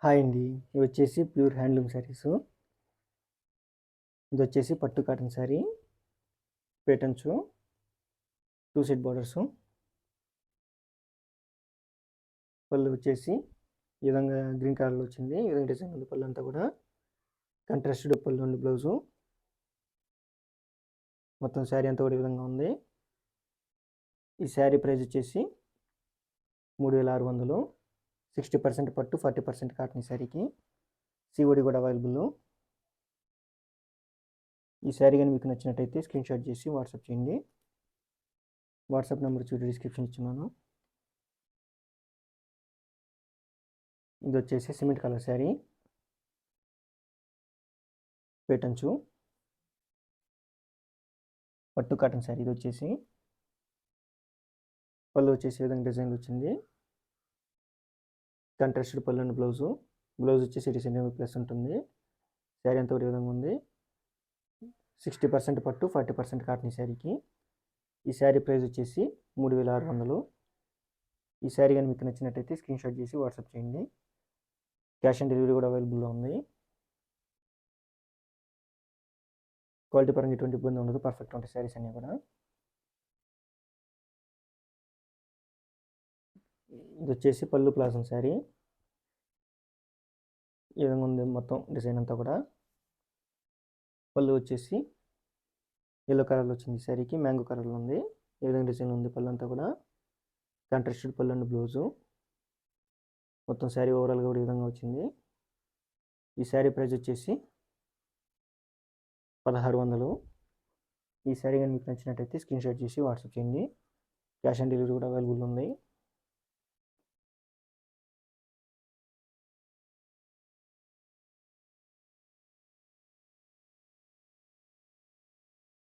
Hi అండి. ఇవి వచ్చేసి ప్యూర్ హ్యాండ్లూమ్ శారీసు. ఇది వచ్చేసి పట్టు cotton sari, patterns, two set borders. పళ్ళు వచ్చేసి ఈ విధంగా గ్రీన్ కలర్లో వచ్చింది. ఈ విధంగా డిజైన్ ఉంది. పళ్ళు అంతా కూడా కాంట్రాస్టెడ్ పళ్ళు ఉంది. బ్లౌజు మొత్తం శారీ అంతా కూడా ఈ విధంగా ఉంది. ఈ శారీ ప్రైస్ వచ్చేసి 3600. 60% పట్టు, 40% కాటన్. ఈ శారీకి సిఓడి కూడా అవైలబుల్. ఈ శారీ కానీ మీకు నచ్చినట్టయితే స్క్రీన్ షాట్ చేసి వాట్సాప్ చేయండి. వాట్సాప్ నెంబర్ చూసి డిస్క్రిప్షన్ ఇచ్చున్నాను. ఇది వచ్చేసి సిమెంట్ కలర్ శారీ, పేటర్న్స్, పట్టు కాటన్ శారీ. ఇది వచ్చేసి పళ్ళు వచ్చేసి విధంగా డిజైన్ వచ్చింది. కాంట్రాస్టెడ్ పళ్ళు అండ్ బ్లౌజ్ వచ్చేసి 80 సెంటీమీటర్ ప్లస్ ఉంటుంది. శారీ అంతా ఒక విధంగా ఉంది. 60% పట్టు, 40% కాటన్ ఈ శారీకి. ఈ శారీ ప్రైస్ వచ్చేసి 3600. ఈ శారీ కానీ మీకు నచ్చినట్టయితే స్క్రీన్ షాట్ చేసి వాట్సాప్ చేయండి. క్యాష్ ఆన్ డెలివరీ కూడా అవైలబుల్లో ఉంది. క్వాలిటీ పరంగా ఎటువంటి ఇబ్బంది ఉండదు. పర్ఫెక్ట్ ఉంటాయి శారీస్ అన్నీ కూడా. ఇది వచ్చేసి పళ్ళు ప్లాజం శారీ. ఈ విధంగా ఉంది మొత్తం డిజైన్ అంతా కూడా. పళ్ళు వచ్చేసి ఎల్లో కలర్లో వచ్చింది. శారీకి మ్యాంగో కలర్లో ఉంది. ఈ విధంగా డిజైన్ ఉంది. పళ్ళు అంతా కూడా కాంట్రాస్టెడ్ పళ్ళు అండ్ బ్లౌజు. మొత్తం శారీ ఓవరాల్గా కూడా ఈ విధంగా వచ్చింది. ఈ శారీ ప్రైస్ వచ్చేసి 1600. ఈ శారీ కానీ మీకు నచ్చినట్టయితే స్క్రీన్ షాట్ చేసి వాట్సాప్ చేయండి. క్యాష్ ఆన్ డెలివరీ కూడా అవైలబుల్ ఉంది.